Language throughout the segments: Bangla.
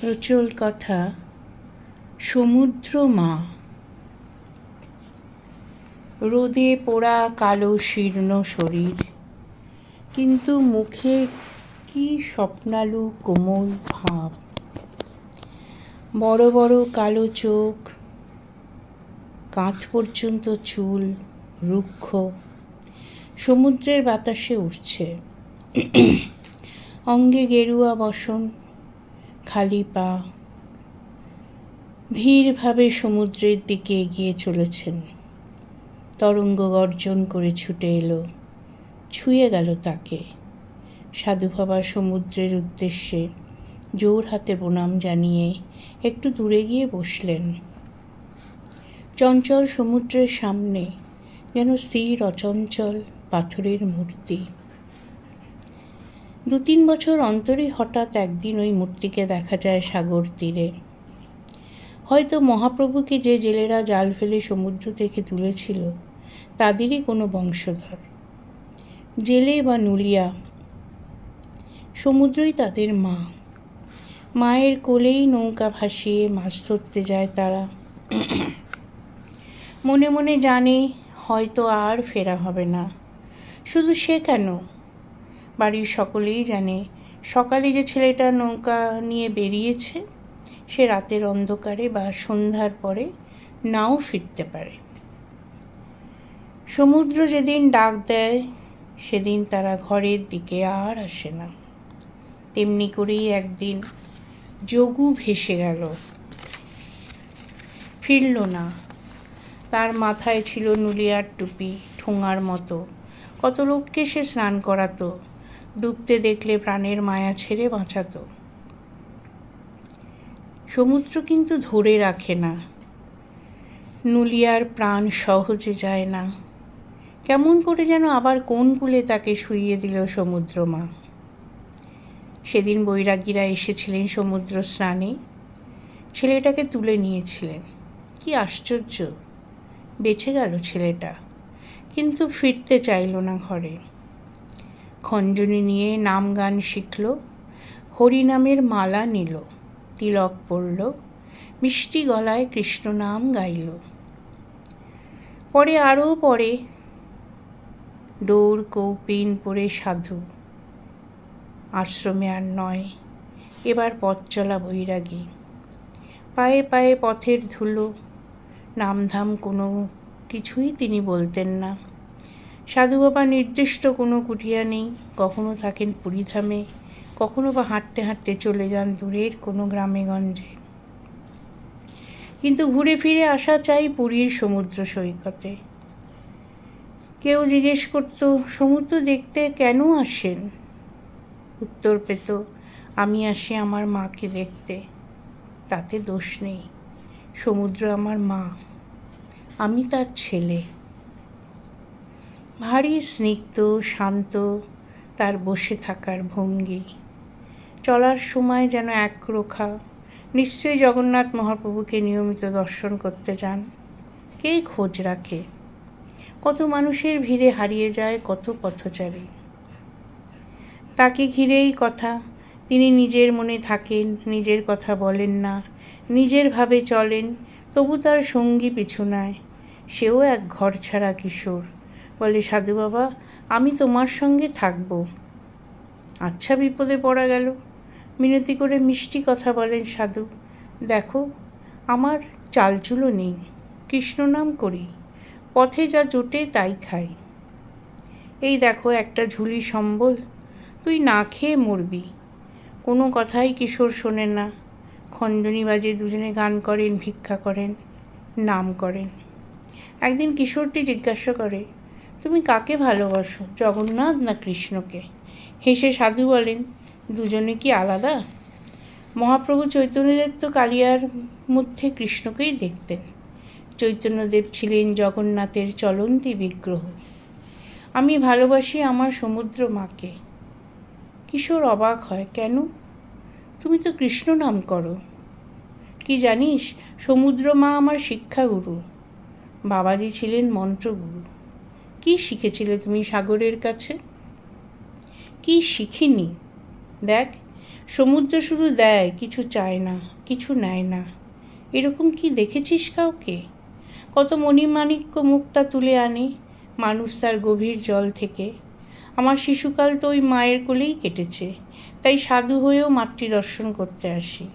প্রচল কথা সমুদ্র মা। রোদে পোড়া কালো শীর্ণ শরীর, কিন্তু মুখে কি স্বপ্নালু কোমল ভাব। বড় বড় কালো চোখ, কাঁধ পর্যন্ত চুল, রুক্ষ, সমুদ্রের বাতাসে উঠছে। অঙ্গে গেরুয়া বসন, খালি পা, ধীরভাবে সমুদ্রের দিকে এগিয়ে চলেছেন। তরঙ্গ গর্জন করে ছুটে এলো, ছুঁয়ে গেল তাকে। সাধু বাবা সমুদ্রের উদ্দেশ্যে জোর হাতে প্রণাম জানিয়ে একটু দূরে গিয়ে বসলেন। চঞ্চল সমুদ্রের সামনে যেন স্থির অচঞ্চল পাথরের মূর্তি। 2-3 বছর অন্তরই হঠাৎ একদিন ওই মূর্তিকে দেখা যায় সাগর তীরে। হয়তো মহাপ্রভুকে যে জেলেরা জাল ফেলে সমুদ্র থেকে তুলেছিল তাদেরই কোনো বংশধর। জেলে বা নুলিয়া, সমুদ্রই তাদের মা। মায়ের কোলেই নৌকা ভাসিয়ে মাছ ধরতে যায় তারা। মনে মনে জানে হয়তো আর ফেরা হবে না। শুধু সে কেন, বাড়ির সকলেই জানে সকালে যে ছেলেটা নৌকা নিয়ে বেরিয়েছে সে রাতের অন্ধকারে বা সন্ধ্যার পরে নাও ফিরতে পারে। সমুদ্র যেদিন ডাক দেয় সেদিন তারা ঘরের দিকে আর আসে না। তেমনি করেই একদিন যোগু ভেসে গেল, ফিরল না। তার মাথায় ছিল নুলিয়ার টুপি, ঠোঙার মতো। কত লোককে সে স্নান করাতো, ডুবতে দেখলে প্রাণের মায়া ছেড়ে বাঁচাতো। সমুদ্র কিন্তু ধরে রাখে না, নুলিয়ার প্রাণ সহজে যায় না। কেমন করে যেন আবার কোন কূলে তাকে শুইয়ে দিল সমুদ্র মা। সেদিন বৈরাগীরা এসেছিলেন সমুদ্র স্নানে, ছেলেটাকে তুলে নিয়েছিলেন। কি আশ্চর্য, বেঁচে গেল ছেলেটা, কিন্তু ফিরতে চাইল না ঘরে। খঞ্জনি নিয়ে নাম গান শিখল, হরিনামের মালা নিল, তিলক পরল, মিষ্টি গলায় কৃষ্ণ নাম গাইল। পরে আরও পরে ডোর কৌপিন পরে সাধু, আশ্রমে আর নয়, এবার পথ চলা বৈরাগী। পায়ে পায়ে পথের ধুলো, নামধাম কোনো কিছুই তিনি বলতেন না। সাধু বাবা নির্দিষ্ট কোনো কুটিয়া নেই, কখনো থাকেন পুরীধামে, কখনো বা হাঁটতে হাঁটতে চলে যান দূরের কোনো গ্রামে গঞ্জে। কিন্তু ঘুরে ফিরে আসা চাই পুরীর সমুদ্র সৈকতে। কেউ জিজ্ঞেস করত, সমুদ্র দেখতে কেন আসেন? উত্তর পেত, আমি আসি আমার মাকে দেখতে। তাতে দোষ নেই, সমুদ্র আমার মা, আমি তার ছেলে। ভারী স্নিগ্ধ শান্ত তার বসে থাকার ভঙ্গি, চলার সময় যেন একরোখা। নিশ্চয়ই জগন্নাথ মহাপ্রভুকে নিয়মিত দর্শন করতে যান। কে খোঁজ রাখে? কত মানুষের ভিড়ে হারিয়ে যায় কত পথচারী। তাকে ঘিরেই কথা, তিনি নিজের মনে থাকেন, নিজের কথা বলেন না, নিজের ভাবে চলেন, তবু তার সঙ্গী পিছু নেয়। সেও এক ঘর ছাড়া কিশোর, বলে, সাধু বাবা আমি তোমার সঙ্গে থাকব। আচ্ছা, বিপদে পড়া গেল। মিনতি করে মিষ্টি কথা বলেন সাধু, দেখো আমার চালচুলো নেই, কৃষ্ণ নাম করি, পথে যা জোটে তাই খাই। এই দেখো একটা ঝুলি সম্বল, তুই না খেয়ে মরবি। কোনো কথাই কিশোর শোনেন না। খঞ্জনি বাজে, দুজনে গান করেন, ভিক্ষা করেন, নাম করেন। একদিন কিশোরটি জিজ্ঞাসা করে, তুমি কাকে ভালোবাসো, জগন্নাথ না কৃষ্ণকে? হেসে সাধু বলেন, দুজনে কি আলাদা? মহাপ্রভু চৈতন্যদেব তো কালিয়ার মধ্যে কৃষ্ণকেই দেখতেন। চৈতন্যদেব ছিলেন জগন্নাথের চলন্তি বিগ্রহ। আমি ভালোবাসি আমার সমুদ্র মাকে। কিশোর অবাক হয়, কেন? তুমি তো কৃষ্ণ নাম করো। কি জানিস, সমুদ্র মা আমার শিক্ষাগুরু, বাবাজি ছিলেন মন্ত্রগুরু। কি শিখেছিলে তুমি সাগরের কাছে? কি শিখিনি, দেখ সমুদ্র শুধু দেয়, কিছু চায় না, কিছু নেয় না। এরকম কি দেখেছিস কাউকে? কত মণিমাণিক্য মুক্তা তুলে আনে মানুষ তার গভীর জল থেকে। আমার শিশুকাল তো ওই মায়ের কোলেই কেটেছে, তাই সাধু হয়েও মাতৃ দর্শন করতে আসি,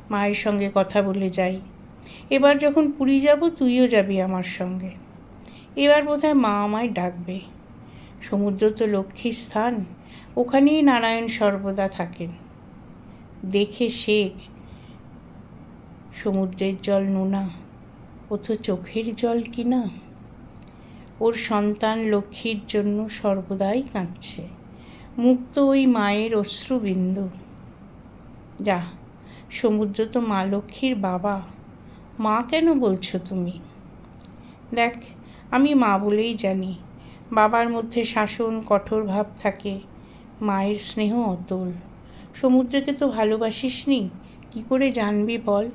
মায়ের সঙ্গে কথা বলে যাই। এবার যখন পুরী যাব, তুইও যাবি আমার সঙ্গে। এবার বোধহয় মা আমায় ডাকবে। সমুদ্র তো লক্ষ্মীর স্থান, ওখানেই নারায়ণ সর্বদা থাকেন। দেখে শেখ, সমুদ্রের জল নোনা, ও তো চোখের জল কিনা। ওর সন্তান লক্ষ্মীর জন্য সর্বদাই কাঁদছে, মুক্ত ওই মায়ের অশ্রুবিন্দু। যা, সমুদ্র তো মা লক্ষ্মীর বাবা, মা কেন বলছো তুমি? দেখ, আমি মা বলেই জানি। বাবার মধ্যে শাসন কঠোর ভাব থাকে, মায়ের স্নেহ অতল। সমুদ্রকে তো ভালোবাসিস নি, কী করে জানবি বল?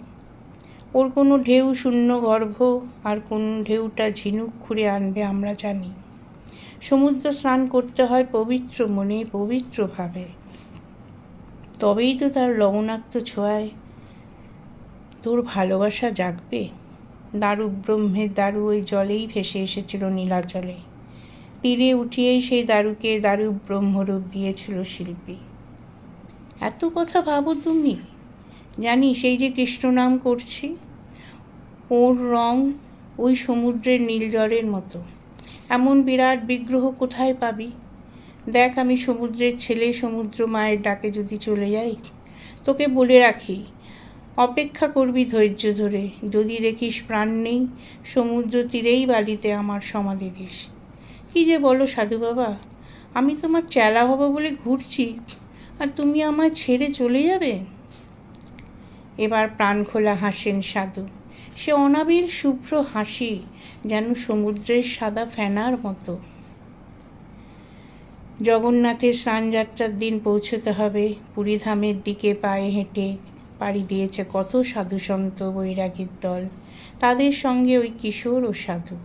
ওর কোনো ঢেউ শূন্য গর্ভ, আর কোন ঢেউটা ঝিনুক খুঁড়ে আনবে আমরা জানি। সমুদ্র স্নান করতে হয় পবিত্র মনে, পবিত্রভাবে, তবেই তো তার লবণাক্ত ছোঁয়ায় তোর ভালোবাসা জাগবে। দারু ব্রহ্মের দারু ওই জলেই ভেসে এসেছিল নীলাচলে। তীরে উঠিয়েই সেই দারুকে দারু ব্রহ্মরূপ দিয়েছিল শিল্পী। এত কথা ভাবো তুমি? জানি সেই যে কৃষ্ণ নাম করছি, ওর রং ওই সমুদ্রের নীল জলের মতো। এমন বিরাট বিগ্রহ কোথায় পাবি? দেখ, আমি সমুদ্রের ছেলে, সমুদ্র মায়ের ডাকে যদি চলে যাই, তোকে বলে রাখি, অপেক্ষা করবি ধৈর্য ধরে। যদি দেখিস প্রাণ নেই, সমুদ্র তীরেই বালিতে আমার সমাধি দিস। কী যে বলো সাধু বাবা, আমি তোমার চেলা হব বলে ঘুরছি, আর তুমি আমায় ছেড়ে চলে যাবে? এবার প্রাণ খোলা হাসেন সাধু। সে অনাবিল শুভ্র হাসি, যেন সমুদ্রের সাদা ফেনার মতো। জগন্নাথের স্নানযাত্রার দিন পৌঁছতে হবে। পুরীধামের দিকে পায়ে হেঁটে পাড়ি দিয়েছে কত সাধুসন্ত বৈরাগীর দল, তাদের সঙ্গে ওই কিশোর ও সাধু।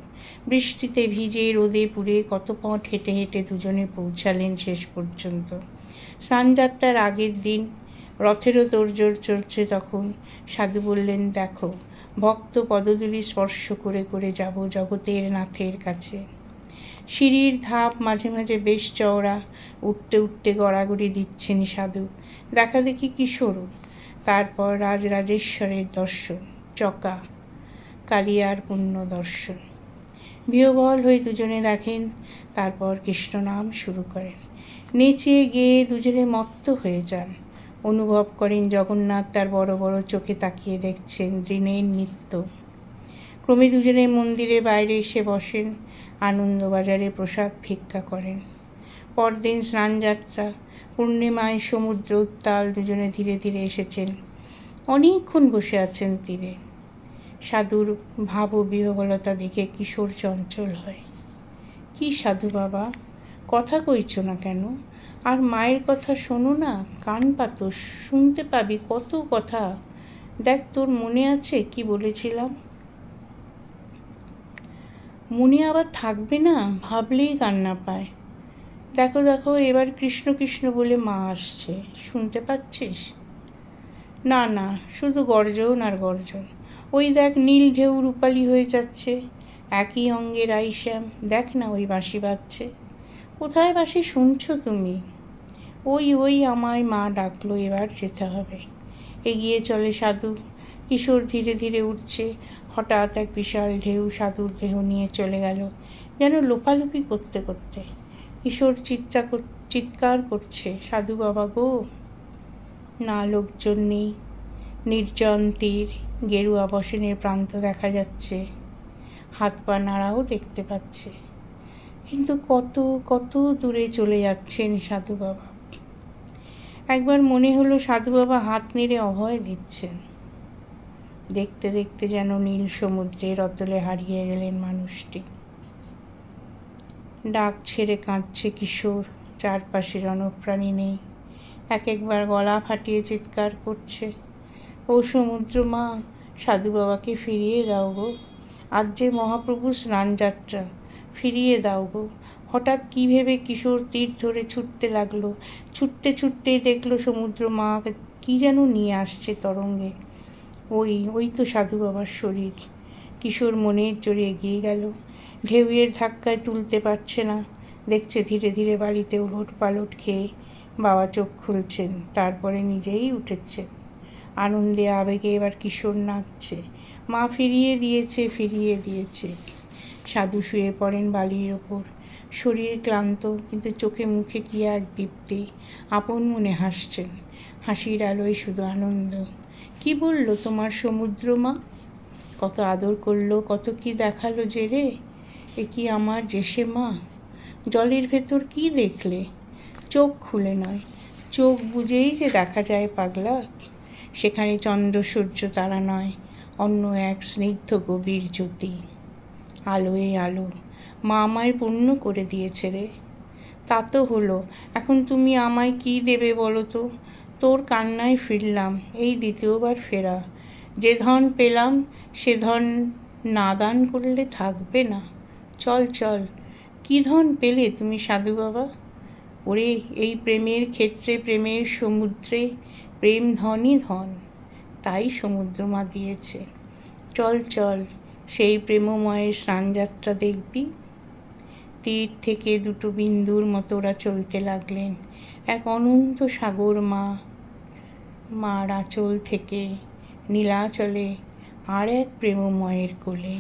বৃষ্টিতে ভিজে রোদে পুড়ে কত পথ হেঁটে হেঁটে দুজনে পৌঁছালেন শেষ পর্যন্ত। স্নানযাত্রার আগের দিন রথেরও তোড়জোড় চলছে তখন। সাধু বললেন, দেখো, ভক্ত পদধূলি স্পর্শ করে করে যাব জগতের নাথের কাছে। সিঁড়ির ধাপ মাঝে মাঝে বেশ চওড়া, উঠতে উঠতে গড়াগড়ি দিচ্ছেন সাধু। দেখা দেখি কিশোরও। তারপর রাজরাজেশ্বরের দর্শন, চকা কালিয়ার পুণ্য দর্শন। বিহ্বল হয়ে দুজনে দেখেন, তারপর কৃষ্ণ নাম শুরু করেন। নেচে গেয়ে দুজনে মত্ত হয়ে যান। অনুভব করেন জগন্নাথ তার বড় বড় চোখে তাকিয়ে দেখছেন দিনের নৃত্য। ক্রমে দুজনে মন্দিরের বাইরে এসে বসেন, আনন্দবাজারে প্রসাদ ভিক্ষা করেন। পরদিন স্নানযাত্রা, পূর্ণিমায় সমুদ্র উত্তাল। দুজনে ধীরে ধীরে এসেছেন, অনেকক্ষণ বসে আছেন তীরে। সাধুর ভাব ও বিহ্বলতা দেখে কিশোর চঞ্চল হয়। কি সাধু বাবা, কথা কইছ না কেন? আর মায়ের কথা শোনো না, কান পাতো, শুনতে পাবি কত কথা। দেখ, তোর মনে আছে কি বলেছিলাম? মনে আবার থাকবে না, ভাবলেই কান্না পায়। দেখো দেখো, এবার কৃষ্ণ কৃষ্ণ বলে মা আসছে, শুনতে পাচ্ছিস? না না, শুধু গর্জন আর গর্জন। ওই দেখ, নীল ঢেউ রূপালি হয়ে যাচ্ছে, একই অঙ্গের আইশ্যাম। দেখ না, ওই বাঁশি বাজছে। কোথায় বাঁশি শুনছো তুমি? ওই ওই আমায় মা ডাকলো, এবার যেতে হবে। এগিয়ে চলে সাধু। কিশোর ধীরে ধীরে উঠছে। হঠাৎ এক বিশাল ঢেউ সাধুর দেহ নিয়ে চলে গেল, যেন লোপালুপি করতে করতে। কিশোর চিৎকার করছে, সাধু বাবা গো! না, লোকজন নেই। নির্জন তীর, গেরুয়া বসনের প্রান্ত দেখা যাচ্ছে, হাত পা নাড়াও দেখতে পাচ্ছে। কিন্তু কত কত দূরে চলে যাচ্ছেন সাধু বাবা। একবার মনে হলো সাধু বাবা হাত নেড়ে অভয় দিচ্ছেন। দেখতে দেখতে যেন নীল সমুদ্রের অতলে হারিয়ে গেলেন মানুষটি। ডাক ছেড়ে কাঁদছে কিশোর, চারপাশে জনপ্রাণী নেই। এক একবার গলা ফাটিয়ে চিৎকার করছে, ও সমুদ্র মা, সাধু বাবাকে ফিরিয়ে দাও গো। আজ যে মহাপ্রভু স্নানযাত্রা, ফিরিয়ে দাও গো। হঠাৎ কী ভেবে কিশোর তীর ধরে ছুটতে লাগলো। ছুটতে ছুটতেই দেখলো সমুদ্র মা কী যেন নিয়ে আসছে তরঙ্গে। ওই তো সাধু বাবার শরীর। কিশোর মনের জোরে এগিয়ে গেল। ঢেউয়ের ধাক্কায় তুলতে পারছে না। দেখছে ধীরে ধীরে বাড়িতে ওলট পালট খেয়ে বাবা চোখ খুলছেন, তারপরে নিজেই উঠেছেন। আনন্দে আবেগে এবার কিশোর নাচছে। মা ফিরিয়ে দিয়েছে। সাধু শুয়ে পড়েন বালির ওপর। শরীর ক্লান্ত, কিন্তু চোখে মুখে কি এক দীপ্তি। আপন মনে হাসছেন। হাসির আলোয় শুধু আনন্দ। কি বলল তোমার সমুদ্র মা? কত আদর করলো, কত কি দেখালো যে রে। এ কি আমার জেসে মা? জলের ভেতর কি দেখলে? চোখ খুলে নয়, চোখ বুজেই যে দেখা যায় পাগলা। সেখানে চন্দ্র সূর্য তারা নয়, অন্য এক স্নিগ্ধ গভীর জ্যোতি। আলোয় আলো। মা আমায় পূর্ণ করে দিয়েছে রে। তা তো হলো, এখন তুমি আমায় কি দেবে বলো তো? তোর কান্নায় ফিরলাম, এই দ্বিতীয়বার ফেরা। যে ধন পেলাম সে ধন না দান করলে থাকবে না। চল চল। কি ধন পেলে তুমি সাধু বাবা? ওরে, এই প্রেমের ক্ষেত্রে, প্রেমের সমুদ্রে প্রেম ধনই ধন, তাই সমুদ্র মা দিয়েছে। চল চল, সেই প্রেমময়ের স্নানযাত্রা দেখবি। তীর থেকে দুটো বিন্দুর মতো ওরা চলতে লাগলেন। এক অনন্ত সাগর মার আঁচল থেকে নীলাচলে আর এক প্রেমময়ের কোলে।